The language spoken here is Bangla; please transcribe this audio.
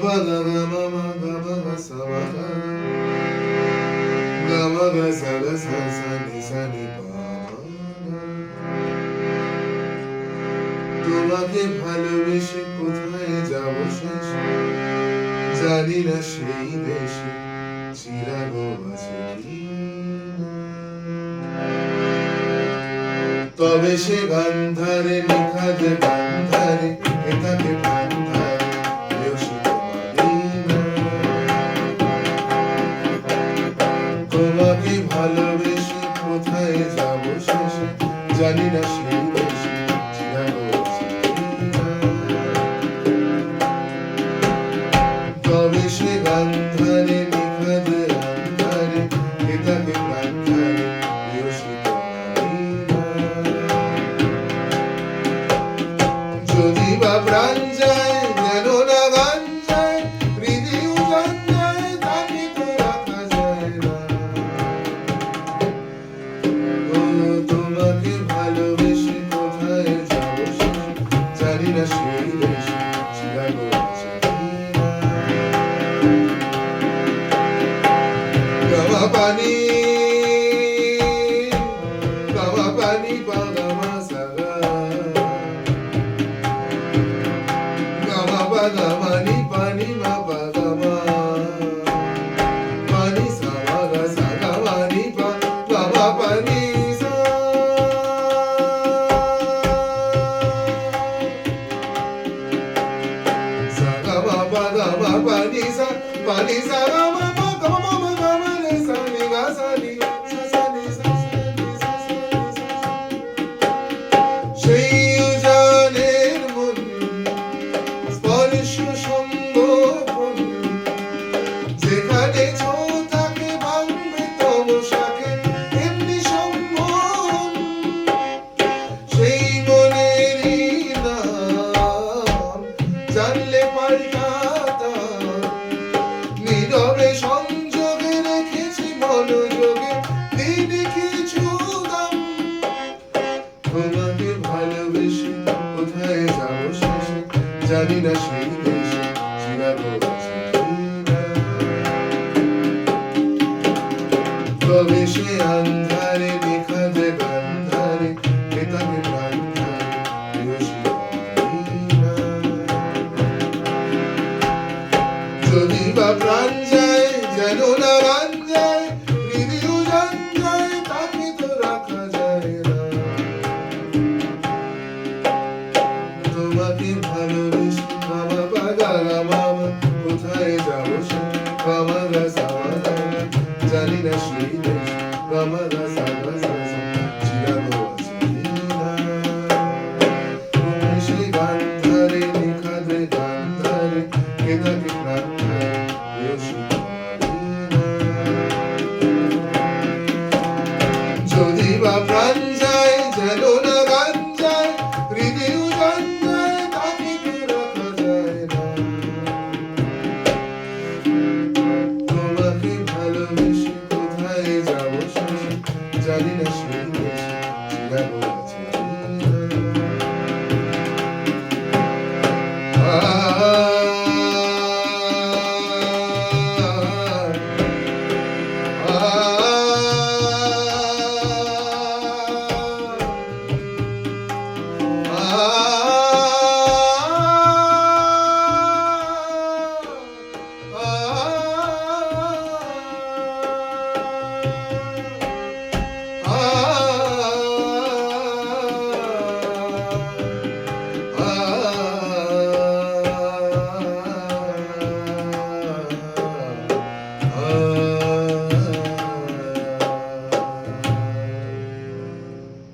pa ga ga ma ma ga ma ga sa ma ga ma ga sa ga sa ni pa ma তোমাকে ভালোবেসে কোথায় যাব শেষ জানি না সেই দেশে চিরাগ আছে কি তবে সে গান্ধারে নিখাদ গান্ধারে এটাকে গান্ধারে তোমাকে ভালোবেসে কোথায় যাব শেষে জানি না সেই দেশে চিরাগ আছে তবে সে গান্ধারে নিখাদ গান্ধারে এটাকে গান্ধারে যদি বা প্রাণ যায় যেন না গান যায় হৃদয় গান যায় তাকে তো রাখা যায় না তোমাকে ভালোবেসে কোথায় যাব জানি না সেই দেশে চিরাগ আছে গাওয়া পানি পাগামা সাগা গাওয়া পাগামানি পানি মা পাগামা পানি সাগা সাগা পানি পা গাওয়া পানি সা সাগা মা পাগামা পানি সা গা মা সেই উজানের মন স্পর্শ সম্ভোগ যেখানে ছোটাকে ভাঙবে তমসাকে এমনি সম্ভব সেই মনেরই নাম জানলে পাল্টাতা নীরবে সংযোগে রেখেছি মনোযোগে দিনে কিছু দাম তোমাকে ভালোবেসে কোথায় যাব শেষে জানি না সেই দেশে চিরাগ আছে তবে সে আন্ধারে নিখাদ গান্ধারে এটাকে গান্ধারে যদি বা প্রাণ যায় যেন না গান যায় হৃদয় গান যায় তাকে তো রাখা যায় না তোমাকে ভালো